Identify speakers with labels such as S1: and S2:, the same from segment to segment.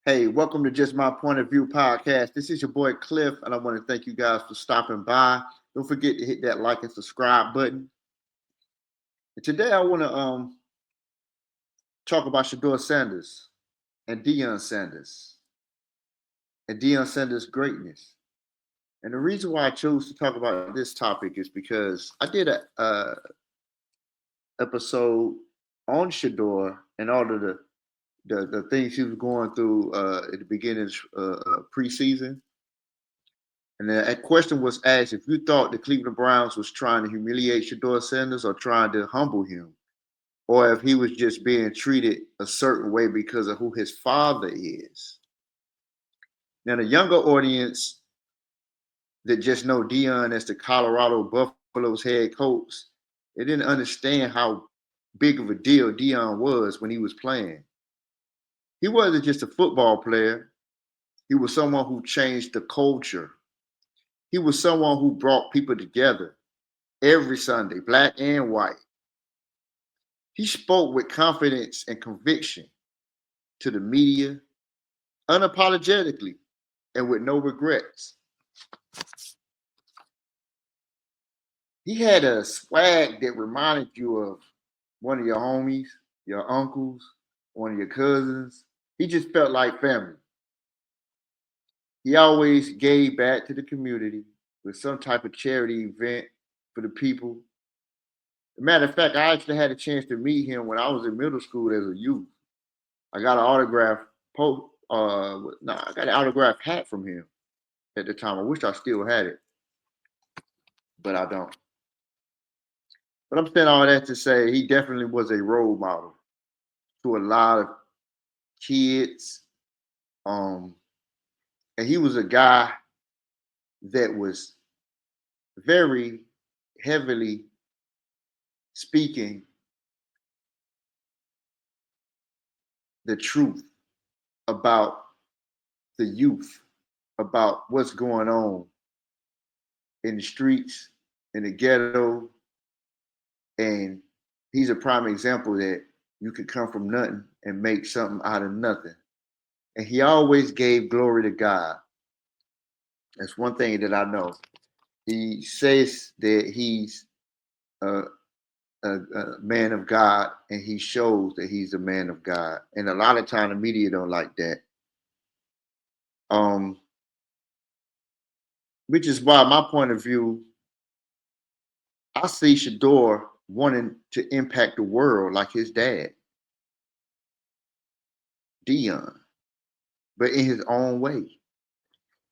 S1: Hey, welcome to Just My Point of View podcast. This is your boy Cliff, and I want to thank you guys for stopping by. Don't forget to hit that like and subscribe button. And today I want to talk about Shaduer Sanders and Deion Sanders and Deion Sanders' greatness. And the reason why I chose to talk about this topic is because I did a episode on Shedeur and all of the things he was going through at the beginning of preseason. And the question was asked if you thought the Cleveland Browns was trying to humiliate Shaduer Sanders or trying to humble him, or if he was just being treated a certain way because of who his father is. Now, the younger audience that just know Deion as the Colorado Buffaloes head coach, they didn't understand how big of a deal Deion was when he was playing. He wasn't just a football player. He was someone who changed the culture. He was someone who brought people together every Sunday, black and white. He spoke with confidence and conviction to the media, unapologetically and with no regrets. He had a swag that reminded you of one of your homies, your uncles, one of your cousins. He just felt like family. He always gave back to the community with some type of charity event for the people. As a matter of fact, I actually had a chance to meet him when I was in middle school as a youth. I got an autograph I got an autograph hat from him at the time. I wish I still had it, but I don't. But I'm saying all that to say he definitely was a role model to a lot of kids. And he was a guy that was very heavily speaking the truth about the youth, about what's going on in the streets, in the ghetto. And he's a prime example that you could come from nothing and make something out of nothing. And he always gave glory to God. That's one thing that I know. He says that he's a man of God, and he shows that he's a man of God. And a lot of time the media don't like that. Which is why my point of view, I see Shedeur wanting to impact the world like his dad, Deion, but in his own way.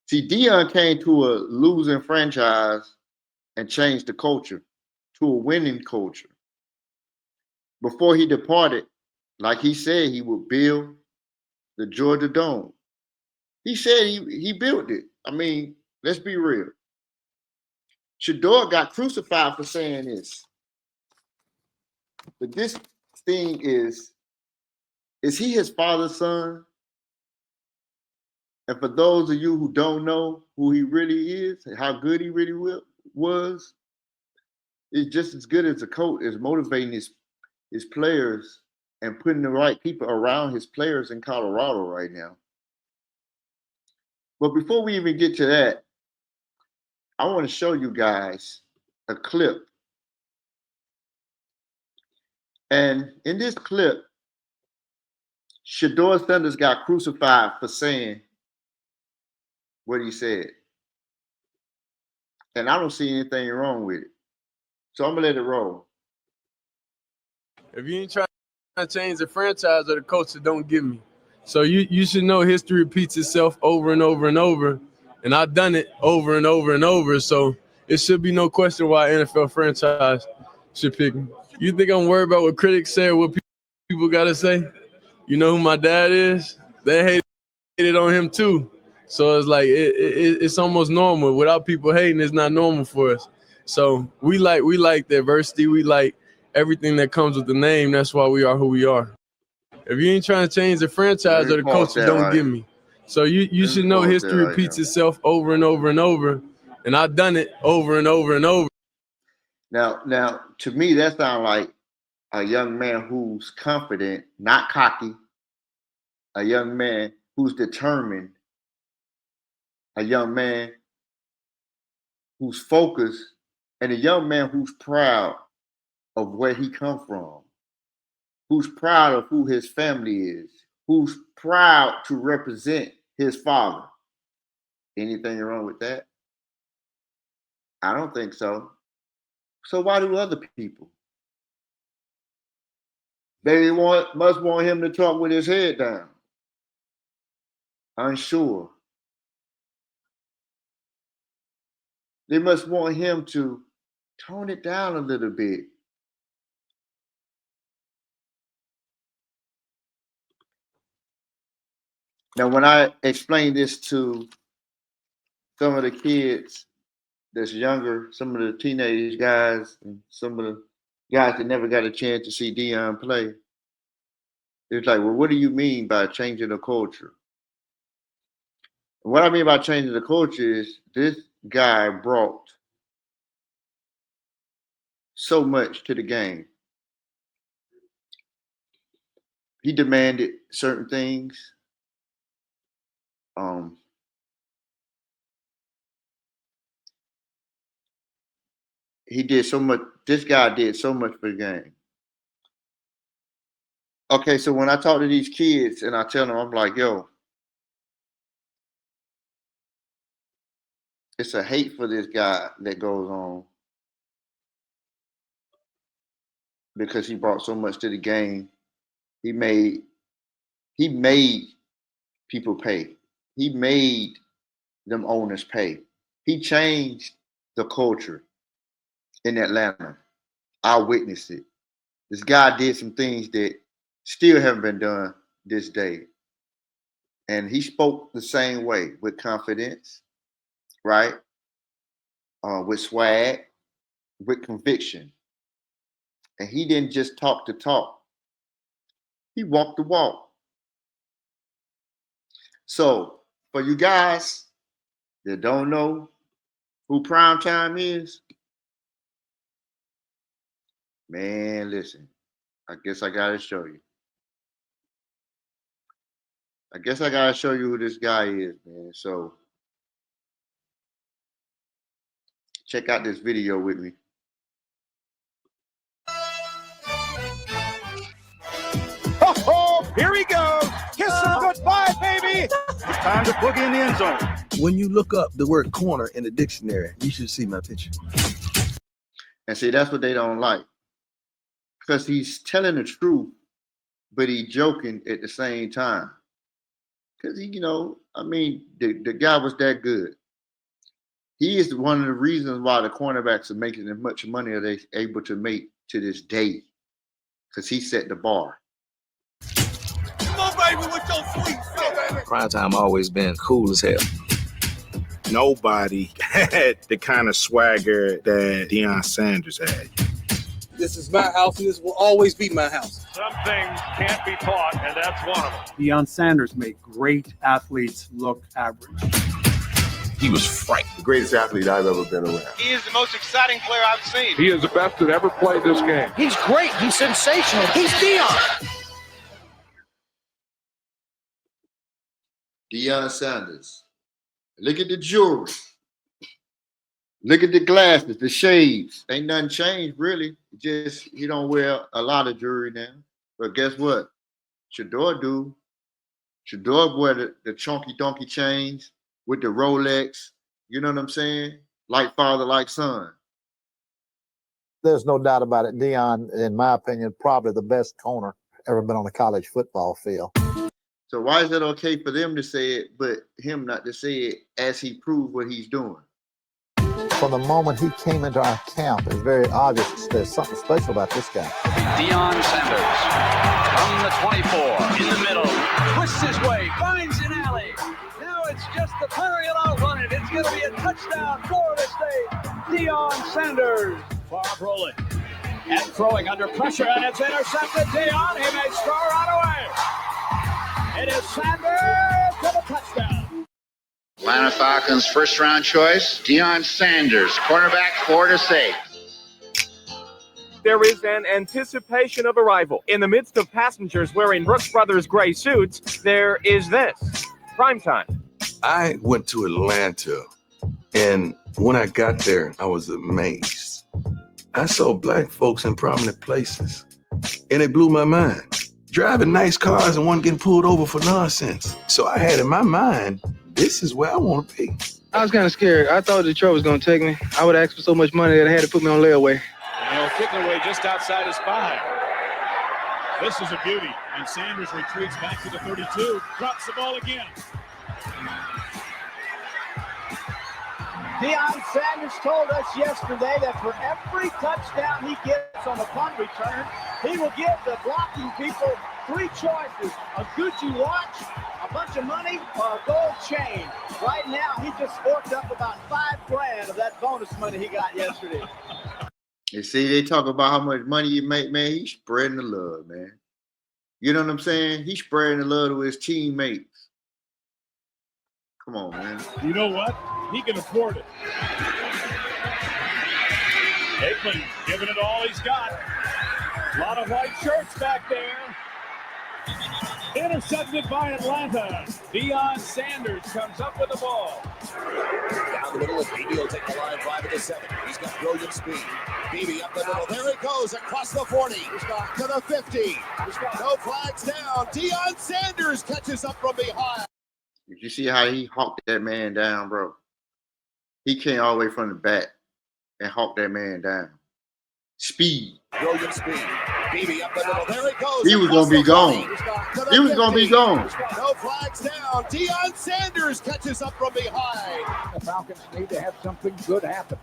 S1: See, Deion came to a losing franchise and changed the culture to a winning culture. Before he departed, like he said he would build the Georgia Dome. He said he built it. I mean, let's be real. Shedeur got crucified for saying this. But this thing is he his father's son? And for those of you who don't know who he really is and how good he really was, it's just as good as a coach is motivating his players and putting the right people around his players in Colorado right now. But before we even get to that, I want to show you guys a clip. And in this clip, Shedeur Sanders got crucified for saying what he said. And I don't see anything wrong with it. So I'm going to let it roll.
S2: If you ain't trying to change the franchise or the coach, don't give me. So you should know history repeats itself over and over and over. And I've done it over and over and over. So it should be no question why NFL franchise should pick me. You think I'm worried about what critics say or what people got to say? You know who my dad is? They hated on him too. So it's like it's almost normal. Without people hating, it's not normal for us. So we like diversity. We like everything that comes with the name. That's why we are who we are. If you ain't trying to change the franchise or the coach, don't give me. So you should know history repeats itself over and over and over. And I've done it over and over and over.
S1: Now, to me, that sounds like a young man who's confident, not cocky. A young man who's determined, a young man who's focused, and a young man who's proud of where he come from, who's proud of who his family is, who's proud to represent his father. Anything wrong with that? I don't think so. So why do other people? They must want him to talk with his head down. Unsure. They must want him to tone it down a little bit. Now, when I explain this to some of the kids that's younger, some of the teenage guys, and some of the guys that never got a chance to see Deion play, it's like, well, what do you mean by changing the culture? And what I mean by changing the culture is this guy brought so much to the game. He demanded certain things. He did so much. This guy did so much for the game. Okay, so when I talk to these kids and I tell them, I'm like, yo, it's a hate for this guy that goes on because he brought so much to the game. He made people pay. He made them owners pay. He changed the culture in Atlanta. I witnessed it. This guy did some things that still haven't been done this day. And he spoke the same way, with confidence, right? With swag, with conviction. And he didn't just talk the talk. He walked the walk. So for you guys that don't know who Primetime is, man, listen, I guess I gotta show you. I guess I gotta show you who this guy is, man. So check out this video with me.
S3: Oh, here he goes. Kiss him goodbye, baby. Time to plug in the end zone.
S4: When you look up the word corner in the dictionary, you should see my picture.
S1: And see, that's what they don't like. Because he's telling the truth, but he's joking at the same time. Because he, the guy was that good. He is one of the reasons why the cornerbacks are making as much money as they able to make to this day. Because he set the bar.
S3: Come on, baby, with your sweet stuff.
S4: Primetime always been cool as hell.
S5: Nobody had the kind of swagger that Deion Sanders had.
S6: This is my house, and this will always be my house.
S3: Some things can't be taught, and that's one of them.
S7: Deion Sanders made great athletes look average.
S5: He was frightening.
S8: The greatest athlete I've ever been around.
S3: He is the most exciting player I've seen.
S9: He is the best that ever played this game.
S6: He's great. He's sensational. He's Deion.
S1: Deion Sanders. Look at the jewelry. Look at the glasses, the shades. Ain't nothing changed, really. Just he don't wear a lot of jewelry now. But guess what? Shedeur do. Shedeur wear the chunky donkey chains with the Rolex. You know what I'm saying? Like father, like son.
S10: There's no doubt about it. Deion, in my opinion, probably the best corner ever been on a college football field.
S1: So why is it okay for them to say it, but him not to say it as he proved what he's doing?
S10: From the moment he came into our camp, it's very obvious there's something special about this guy.
S11: Deion Sanders from the 24 in the middle, twists his way, finds an alley. Now it's just the punter will outrun it. It's going to be a touchdown, Florida State. Deion Sanders.
S3: Far rolling and throwing under pressure, and it's intercepted. Deion, he may score right away. It is Sanders for the touchdown.
S12: Atlanta Falcons first round choice, Deion Sanders, cornerback, Florida State.
S13: There is an anticipation of arrival. In the midst of passengers wearing Brooks Brothers gray suits, there is this.
S3: Primetime.
S8: I went to Atlanta, and when I got there, I was amazed. I saw black folks in prominent places, and it blew my mind. Driving nice cars and one getting pulled over for nonsense. So I had in my mind, this is where I want to be.
S6: I was kind of scared. I thought Detroit was going to take me. I would ask for so much money that I had to put me on layaway.
S3: And they'll kick away just outside his 5. This is a beauty. And Sanders retreats back to the 32. Drops the ball again.
S13: Deion Sanders told us yesterday that for every touchdown he gets on a punt return, he will give the blocking people 3 choices: a Gucci watch, a bunch of money, or a gold chain. Right now, he just forked up about $5,000 of that bonus money he got yesterday.
S1: You see, they talk about how much money you make, man. He's spreading the love, man. You know what I'm saying? He's spreading the love to his teammates. Come on, man.
S3: You know what? He can afford it. Aikman giving it all he's got. A lot of white shirts back there. Intercepted by Atlanta. Deion Sanders comes up with the ball.
S14: Down the middle, and Beebe will take the line 5 to 7. He's got brilliant speed. Beebe up the middle. There he goes across the 40 to the 50. No flags down. Deion Sanders catches up from behind.
S1: Did you see how he hawked that man down, bro? He came all the way from the back and hawked that man down. Speed.
S14: Brilliant speed. Beebe up the middle. There he goes.
S1: He was going to be gone. He was going to be gone.
S14: No flags down. Deion Sanders catches up from behind.
S13: The Falcons need to have something good happen.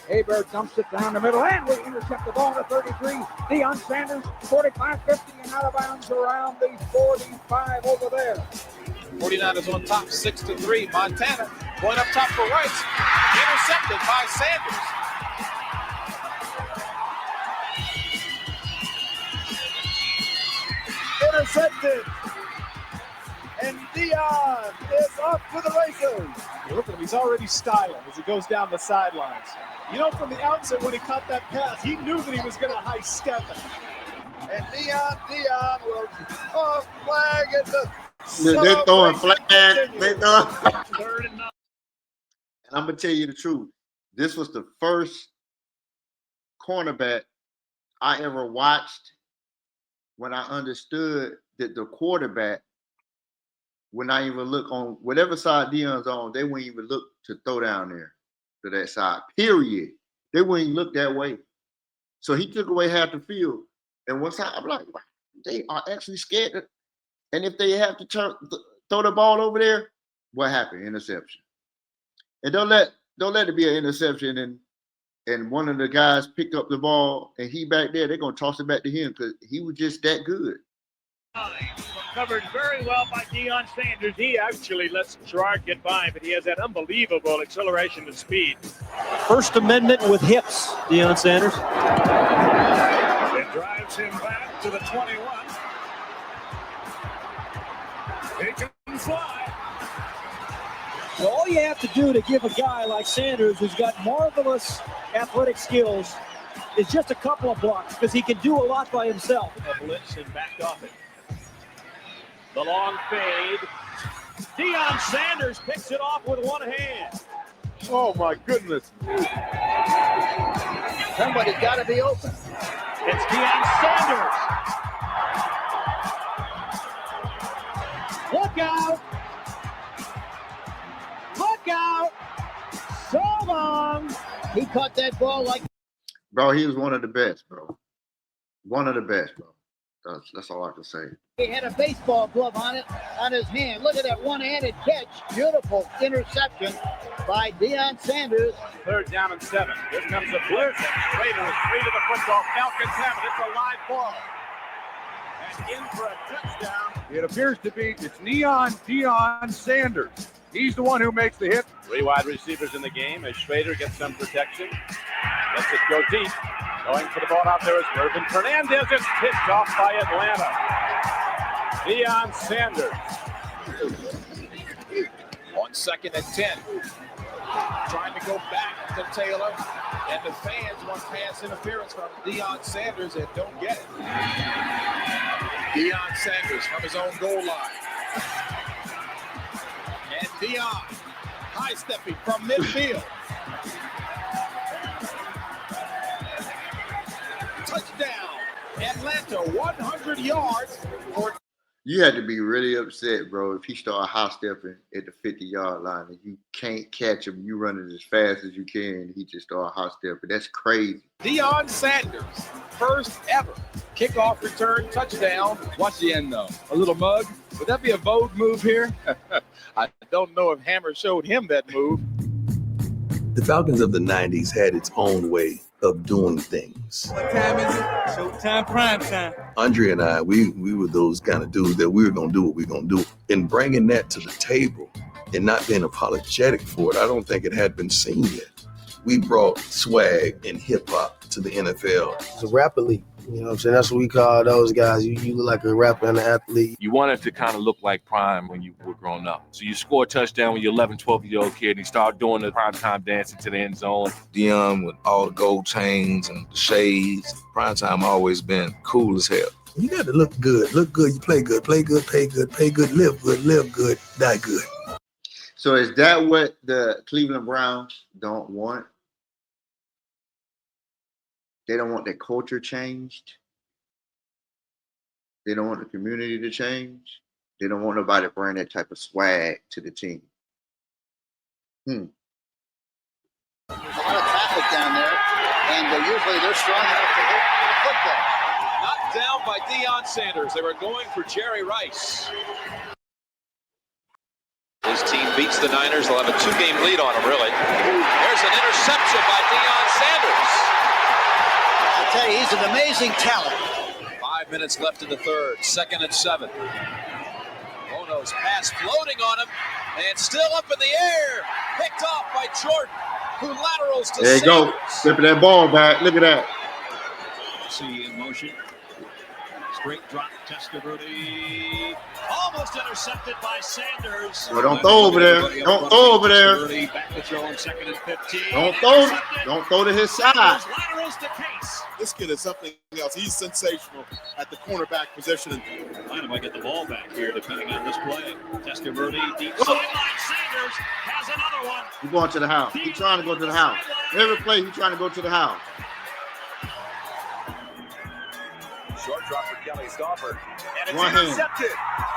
S13: Hebert dumps it down the middle, and we intercept the ball at 33. Deion Sanders, 45-50, and out of bounds around the 45 over there.
S15: 49ers on top, 6-3. Montana going up top for Rice. Intercepted by Sanders.
S13: Intercepted. And Deion is off to the races.
S3: Look at him. He's already styling as he goes down the sidelines. You know, from the outset when he caught that pass, he knew that he was going to high step it.
S13: And Deion will flag at the
S1: They're throwing flags. And I'm going to tell you the truth. This was the first cornerback I ever watched when I understood that the quarterback would not even look on whatever side Deion's on. They wouldn't even look to throw down there to that side, period. They wouldn't even look that way. So he took away half the field. And once I'm like, wow, they are actually scared. And if they have to throw the ball over there, what happened? Interception. And don't let it be an interception and one of the guys picked up the ball and he back there, they're going to toss it back to him because he was just that good.
S3: Covered very well by Deion Sanders. He actually lets Gerard get by, but he has that unbelievable acceleration and speed.
S16: First Amendment with hips, Deion Sanders.
S3: It drives him back to the 21. He can fly.
S16: Well, all you have to do to give a guy like Sanders, who's got marvelous athletic skills, is just a couple of blocks, because he can do a lot by himself.
S3: A blitz and backed off it. The long fade. Deion Sanders picks it off with one hand.
S9: Oh, my goodness.
S13: Somebody's got to be open.
S3: It's Deion Sanders.
S13: Look out. Look out. So long. He caught that ball like...
S1: Bro, he was one of the best, bro. One of the best, bro. That's all I can say.
S13: He had a baseball glove on his hand. Look at that one-handed catch. Beautiful interception by Deion Sanders.
S3: 3rd down and 7. Here comes the blitz. Raiders free to the football. Falcons have it. It's a live ball. And in for a touchdown.
S9: It appears to be it's Deion Sanders. He's the one who makes the hit.
S3: 3 wide receivers in the game as Schrader gets some protection. Lets it go deep. Going for the ball out there is Mervin Fernandez. It's picked off by Atlanta. Deion Sanders.
S15: On 2nd and 10. Trying to go back to Taylor. And the fans want pass interference from Deion Sanders and don't get it. Deion Sanders from his own goal line. Deion, high stepping from midfield. Touchdown, Atlanta, 100 yards for.
S1: You had to be really upset, bro, if he started high stepping at the 50-yard line and you can't catch him. You running as fast as you can. And he just started high stepping. That's crazy.
S15: Deion Sanders, first ever kickoff return touchdown.
S9: Watch the end, though. A little mug. Would that be a Vogue move here? I don't know if Hammer showed him that move.
S8: The Falcons of the 90s had its own way of doing things.
S17: What time is it? Showtime, prime time.
S8: Andre and I, we were those kind of dudes that we were going to do what we were going to do. And bringing that to the table and not being apologetic for it, I don't think it had been seen yet. We brought swag and hip-hop to the NFL.
S18: It's a rap elite. You know what I'm saying? That's what we call those guys. You look like a rapper and an athlete.
S19: You wanted to kind of look like Prime when you were growing up. So you score a touchdown when you're 11, 12-year-old kid, and you start doing the primetime dance into the end zone.
S20: Deion with all the gold chains and the shades. Primetime always been cool as hell.
S4: You got to look good. Look good. You play good. Play good. Pay good. Pay good. Live good. Die good.
S1: So is that what the Cleveland Browns don't want? They don't want their culture changed. They don't want the community to change. They don't want nobody to bring that type of swag to the team.
S12: There's a lot of traffic down there, and usually they're strong enough to hit the football.
S15: Knocked down by Deion Sanders. They were going for Jerry Rice.
S11: His team beats the Niners. They'll have a 2-game lead on them, really. There's an interception by Deion Sanders.
S12: I tell you, he's an amazing talent.
S15: 5 minutes left in the third. 2nd and 7. Bono's pass floating on him, and still up in the air. Picked off by Jordan, who laterals to
S1: There you
S15: Sanders.
S1: go. Flipping that ball back. Look at that.
S15: See in motion. Straight drop, Testaverde. Almost intercepted by Sanders.
S1: Well, don't throw over there. Don't throw over there.
S15: Back to throw on 2nd and 15.
S1: Don't throw to his side.
S15: Laterals to Case.
S21: This kid is something else. He's sensational at the cornerback position.
S15: Atlanta might get the ball back here, depending on this play. Testaverde, deep sideline. Sanders has another one.
S1: He's going to the house. He's trying to go to the house. Every play, he's trying to go to the house.
S3: Short drop for Kelly Stauffer. And it's
S1: One hand.
S3: intercepted.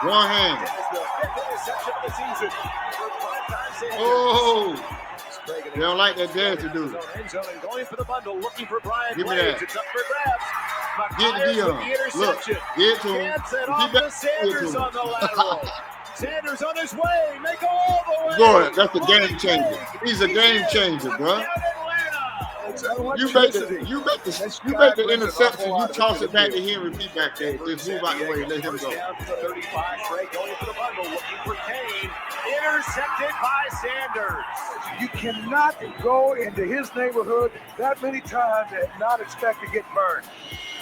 S1: One hand.
S3: It is the 5th interception of the season for Primetime Sanders.
S1: Oh. They don't like that dance to do.
S3: End zone and going for the bundle, looking for Brian
S1: Give me
S3: Blades.
S1: that.
S3: It's up for grabs.
S1: Get
S3: McIntyre
S1: Deion.
S3: with the interception.
S1: Look, get to him.
S3: Chance it
S1: Keep
S3: off
S1: that-
S3: to Sanders on the lateral. Sanders on his way. May go all the way.
S1: Good. That's a game changer. He's a game changer, bro. You make the interception. You toss it back to him and repeat back there. Just move out the way. Let him go.
S3: Down to the 35. Trey going for the bundle, looking for Kane. Intercepted by Sanders.
S9: You cannot go into his neighborhood that many times and not expect to get burned.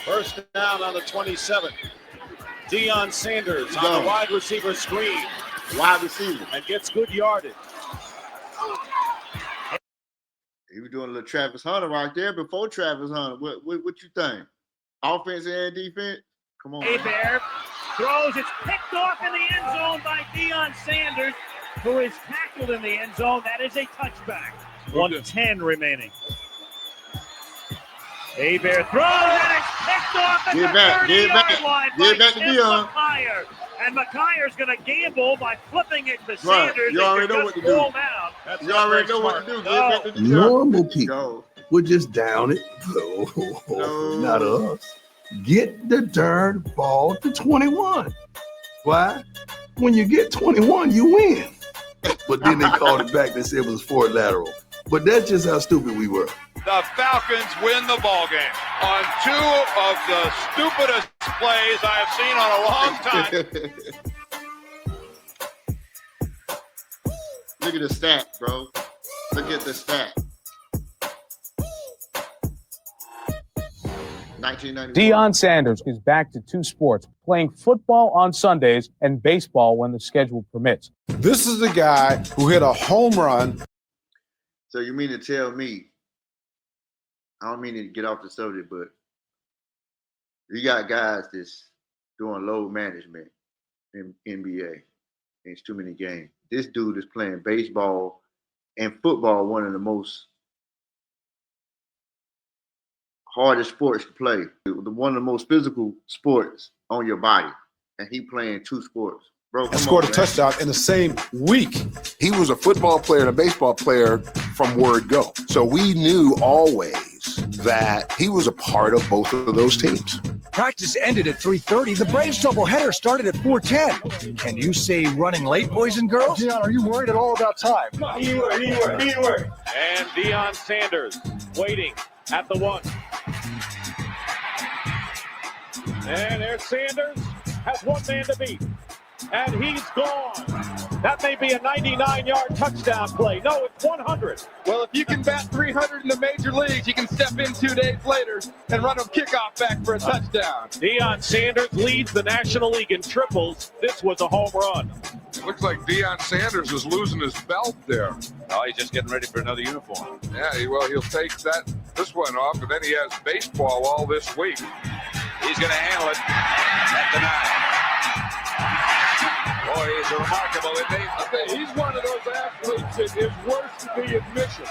S3: First down on the 27. Deion Sanders
S1: Go.
S3: on the wide receiver screen.
S1: Wide receiver.
S3: And gets good yardage.
S1: He was doing a little Travis Hunter right there before Travis Hunter. What you think? Offense and defense? Come on.
S13: Hebert throws. It's picked off in the end zone by Deion Sanders, who is tackled in the end zone. That is a touchback. 1:10 remaining. Hebert throws, and it's picked off at the 30-yard line by Tim McIntyre. And McIntyre's going to gamble by flipping it to Sanders.
S1: You already know what to do.
S13: Out.
S1: You already know what to do.
S13: No.
S1: Get back to
S8: Normal people would just down it. No, not us. Get the darn ball to 21. Why? When you get 21, you win. But then they called it back. They said it was forward lateral. But that's just how stupid we were.
S9: The Falcons win the ball game on 2 of the stupidest plays I have seen on a long time.
S1: Look at the stat, bro. Look at the stat. 1991.
S22: Deion Sanders is back to 2 sports, playing football on Sundays and baseball when the schedule permits.
S23: This is the guy who hit a home run.
S1: So you mean to tell me, I don't mean to get off the subject, but you got guys that's doing load management in NBA. It's too many games. this dude is playing baseball and football, one of the most hardest sports to play, one of the most physical sports on your body, and he playing two sports. Bro,
S23: and scored a touchdown in the same week.
S2: He was a football player and a baseball player from word go. So we knew always that he was a part of both of those teams.
S5: Practice ended at 3:30. The Braves doubleheader started at 4:10. Can you say running late, boys and girls?
S21: Deion, are you worried at all about time?
S3: And Deion Sanders waiting at the 1. And there's Sanders, has one man to beat. And he's gone. That may be a 99-yard touchdown play. No, it's 100.
S21: Well, if you can bat 300 in the major leagues, you can step in 2 days later and run a kickoff back for a touchdown.
S3: Deion Sanders leads the National League in triples. This was a home run.
S7: It looks like Deion Sanders is losing his belt there.
S15: Oh, he's just getting ready for another uniform.
S7: Yeah, well, he'll take this one off, and then he has baseball all this week.
S15: He's going to handle it at the 9. Boy, he's remarkable, isn't he?
S21: He's one of those athletes that is worse than the admission.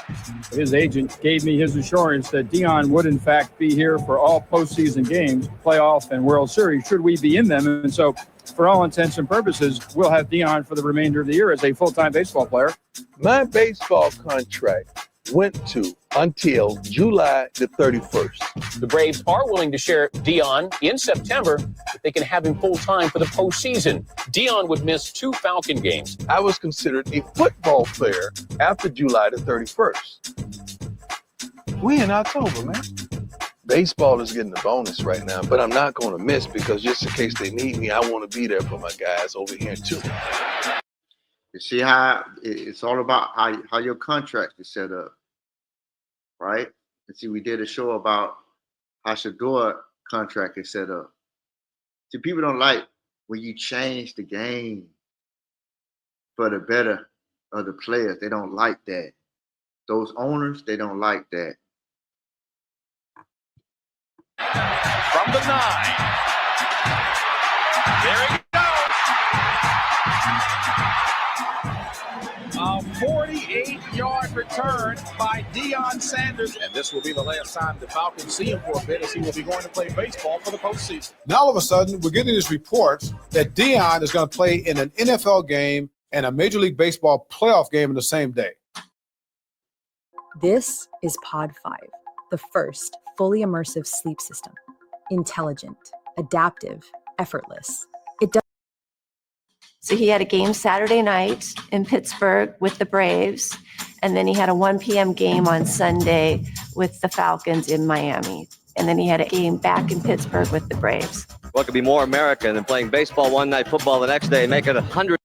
S22: His agent gave me his assurance that Deion would, in fact, be here for all postseason games, playoff and World Series, should we be in them. And so, for all intents and purposes, we'll have Deion for the remainder of the year as a full-time baseball player.
S8: My baseball contract went to until July the 31st.
S24: The Braves are willing to share Deion in September if they can have him full-time for the postseason. Deion would miss 2 Falcon games.
S8: I was considered a football player after July the 31st. We in October, man. Baseball is getting the bonus right now, but I'm not going to miss because just in case they need me, I want to be there for my guys over here too.
S1: You see how it's all about how your contract is set up, right? And see, we did a show about how Shedeur contract is set up. See, people don't like when you change the game for the better of the players. They don't like that. Those owners, they don't like that.
S3: From the 9. There he goes. A 48-yard return by Deion Sanders.
S25: And this will be the last time the Falcons see him for a bit, as he will be going to play baseball for the postseason.
S23: Now all of a sudden, we're getting this report that Deion is going to play in an NFL game and a Major League Baseball playoff game in the same day.
S26: This is Pod 5, the first fully immersive sleep system. Intelligent, adaptive, effortless.
S27: So he had a game Saturday night in Pittsburgh with the Braves, and then he had a 1 p.m. game on Sunday with the Falcons in Miami. And then he had a game back in Pittsburgh with the Braves.
S28: What could be more American than playing baseball one night, football the next day, make it 100?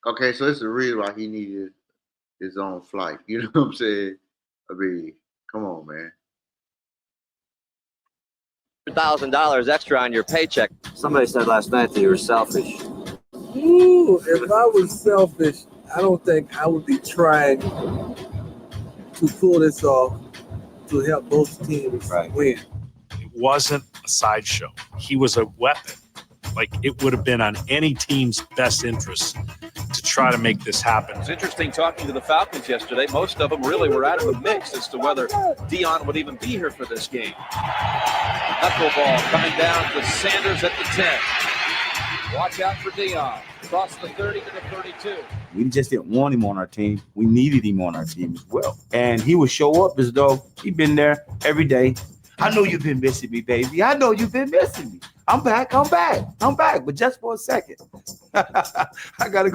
S1: Okay, so it's the reason why he needed his own flight. You know what I'm saying? I mean, come on, man.
S28: $1,000 extra on your paycheck.
S29: Somebody said last night that you were selfish.
S30: Ooh, if I was selfish, I don't think I would be trying to pull this off to help both teams win.
S31: It wasn't a sideshow. He was a weapon. Like, it would have been on any team's best interest to try to make this happen.
S15: It's interesting talking to the Falcons yesterday. Most of them really were out of the mix as to whether Deion would even be here for this game. Knuckleball coming down to Sanders at the 10. Watch out for Deion. Across the 30 to the 32.
S32: We just didn't want him on our team. We needed him on our team as well. And he would show up as though he'd been there every day. I know you've been missing me, baby. I know you've been missing me. I'm back, but just for a second. I gotta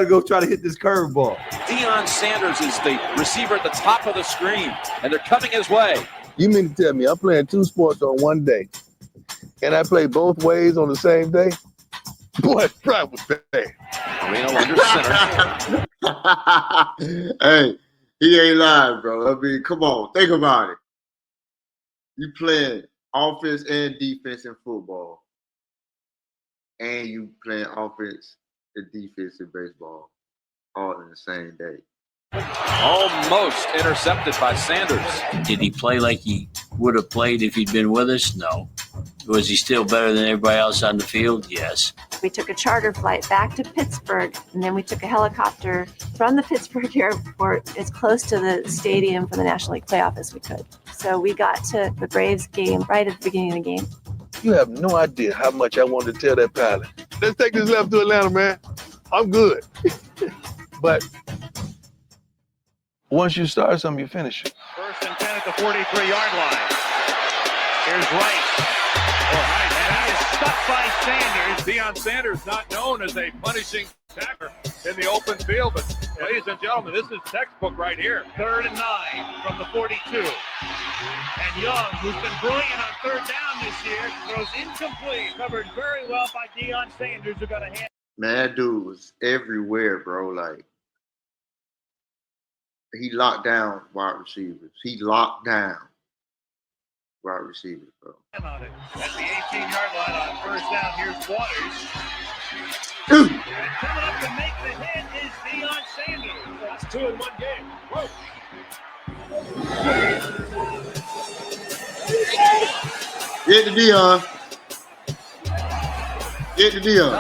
S32: go try to hit this curveball.
S15: Deion Sanders is the receiver at the top of the screen, and they're coming his way.
S8: You mean to tell me I'm playing 2 sports on one day? Can I play both ways on the same day? Boy, that was bad.
S15: Marino under center.
S1: Hey, he ain't lying, bro. I mean, come on, think about it. You playing offense and defense in football, and you playing offense and defense in baseball, all in the same day.
S15: Almost intercepted by Sanders.
S33: Did he play like he would have played if he'd been with us? No. Was he still better than everybody else on the field? Yes.
S27: We took a charter flight back to Pittsburgh, and then we took a helicopter from the Pittsburgh airport as close to the stadium for the National League playoff as we could. So we got to the Braves game right at the beginning of the game.
S8: You have no idea how much I wanted to tell that pilot. Let's take this left to Atlanta, man. I'm good. But once you start something, you finish it.
S3: 1st and 10 at the 43-yard line. Here's Rice. And that is stuck by Sanders. Deion Sanders not known as a punishing tackler in the open field, but ladies and gentlemen, this is textbook right here. 3rd and 9 from the 42. And Young, who's been brilliant on 3rd down this year, throws incomplete. Covered very well by Deion Sanders, who got a hand.
S1: Man, that dude was everywhere, bro. Like, he locked down wide receivers. He locked down wide receivers, bro.
S3: On it. At the 18-yard line on 1st down, here's Waters.
S1: And
S3: coming up to make the hit is Deion Sanders. That's 2 in 1 game. Whoa.
S1: Get the Deion. Get the Deion.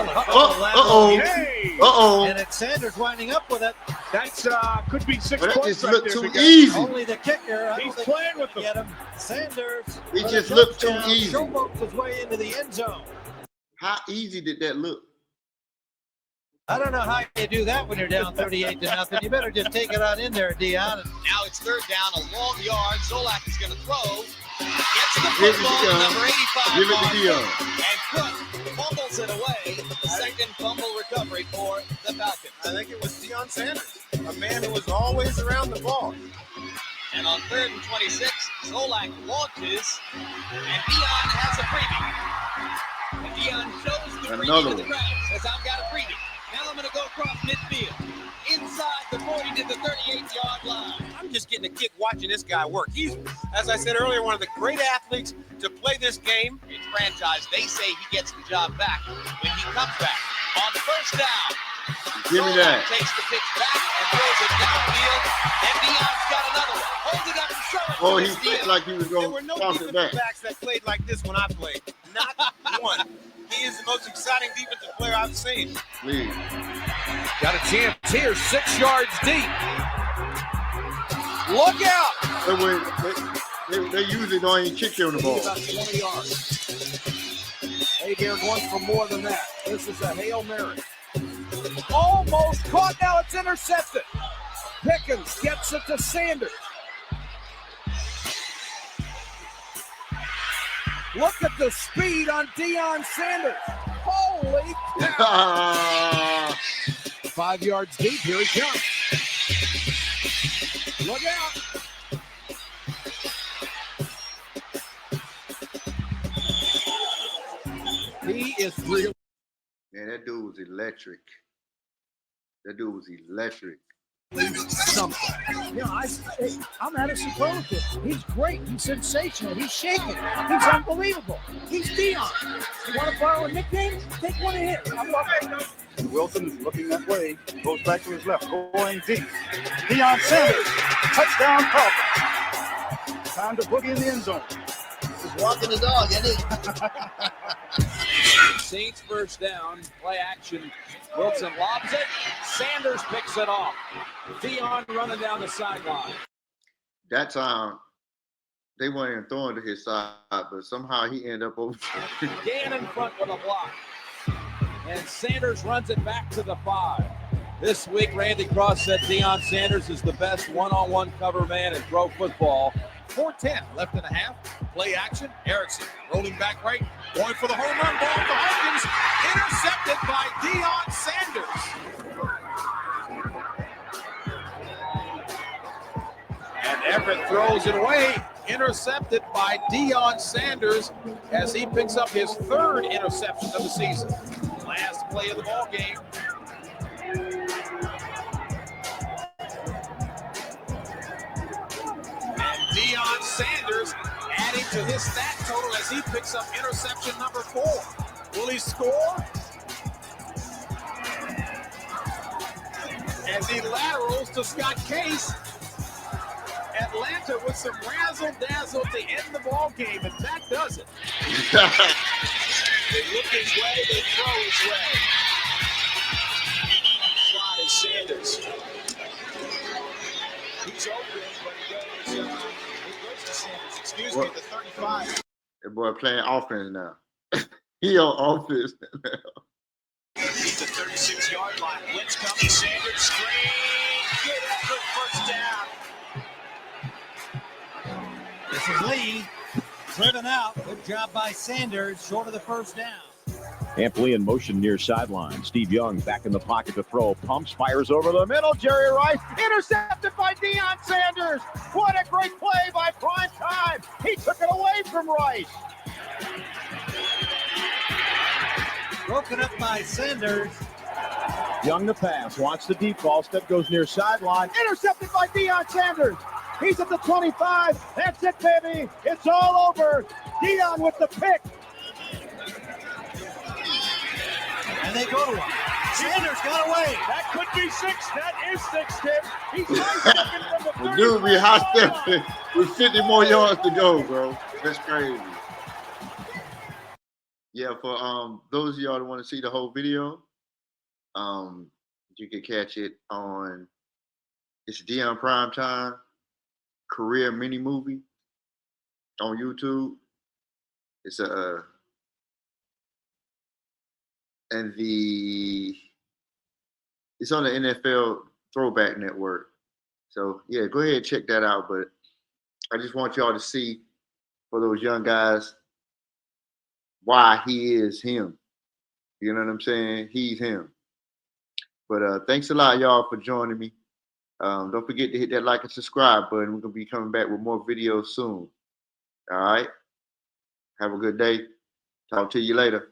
S1: Uh-oh.
S25: And it's Sanders winding up with it.
S3: That's could be 6
S1: But that
S3: points
S1: just
S3: right
S1: looked
S3: there.
S1: too easy.
S25: Only the kicker.
S3: He's playing with them.
S25: Get him. Sanders.
S1: He just looked too easy.
S25: Showboats his way into the end zone.
S1: How easy did that look?
S25: I don't know how you do that when you're down 38-0. You better just take it on in there, Deion.
S4: Now it's 3rd down, a long yard. Zolak is going to throw. Gets the football to number 85.
S1: Give it to Deion.
S4: And Cook fumbles it away. Second fumble recovery for the Falcons.
S25: I think it was Deion Sanders, a man who was always around the ball.
S4: And on 3rd and 26, Zolak launches, and Deion has a freebie. And Deion shows the freebie to the crowd. Says, I've got a freebie. Now I'm going to go across midfield, inside the 40 to the 38-yard line.
S6: I'm just getting a kick watching this guy work. He's, as I said earlier, one of the great athletes to play this game.
S4: In franchise, they say he gets the job back when he comes back. On the 1st down,
S1: Give me that.
S4: Takes the pitch back and throws it downfield, and Deion's got another one. Hold it up and show it.
S1: Oh, he looked like he was going to toss it back.
S6: Backs that played like this when I played. Not one. He is the most exciting defensive player I've seen.
S1: Please.
S6: Got a chance here, 6 yards deep. Look out!
S1: They usually don't even kick you on the ball.
S25: About 20 yards. Hager going for more than that. This is a Hail Mary.
S6: Almost caught, now it's intercepted. Pickens gets it to Sanders. Look at the speed on Deion Sanders. Holy cow.
S25: 5 yards deep, here he comes.
S6: Look out.
S25: He is real.
S1: Man, that dude was electric. That dude was electric.
S25: Something.
S22: You know, I'm at a superlative. He's great. He's sensational. He's shaking. He's unbelievable. He's Deion. You want to borrow a nickname? Take one of his. I love it.
S9: Wilson is looking that way. Goes back to his left. Going deep. Deion Sanders. Touchdown Cowboys. Time to boogie in the end zone.
S6: He's walking the dog, isn't he?
S15: Saints 1st down. Play action. Wilson lobs it. Sanders picks it off. Deion running down the sideline.
S1: That time, they weren't even throwing to his side, but somehow he ended up over.
S15: Dan in front with a block. And Sanders runs it back to the 5. This week, Randy Cross said Deion Sanders is the best one-on-one cover man in pro football.
S25: 4:10 left in the half. Play action. Erickson rolling back right. Going for the home run ball. The Hawkins intercepted by Deion Sanders. And Everett throws it away. Intercepted by Deion Sanders as he picks up his 3rd interception of the season. Last play of the ball game. Deion Sanders adding to his stat total as he picks up interception number 4. Will he score? As he laterals to Scott Case. Atlanta with some razzle-dazzle to end the ball game, and that does it.
S4: They look his way, they throw his way. Slot is Sanders. He's open, but he goes to Sanders. Excuse me, the 35.
S1: That boy playing offense now. He on offense now.
S4: He's the 36-yard line. Blitz coming. Sanders screen. Good effort. First down.
S2: This is Lee. Driven out. Good job by Sanders. Short of the first down.
S3: Ampley in motion near sideline. Steve Young back in the pocket to throw. Pumps, fires over the middle. Jerry Rice intercepted by Deion Sanders. What a great play by Primetime. He took it away from Rice.
S2: Broken up by Sanders.
S3: Young to pass. Wants the deep ball. Step goes near sideline. Intercepted by Deion Sanders. He's at the 25. That's it, baby. It's all over. Deion with the pick.
S2: And they go to him. Sanders got away.
S3: That could be 6. That is 6, Tim. He's right stepping from the 30.
S1: Dude, we hot stepping with 50 more yards to go, bro. That's crazy. Yeah, for those of y'all that want to see the whole video, you can catch it on it's Deion Primetime career mini movie on YouTube. It's it's on the NFL Throwback Network. So yeah, go ahead and check that out. But I just want y'all to see for those young guys why he is him. You know what I'm saying? He's him. But thanks a lot, y'all, for joining me. Don't forget to hit that like and subscribe button. We're going to be coming back with more videos soon. All right? Have a good day. Talk to you later.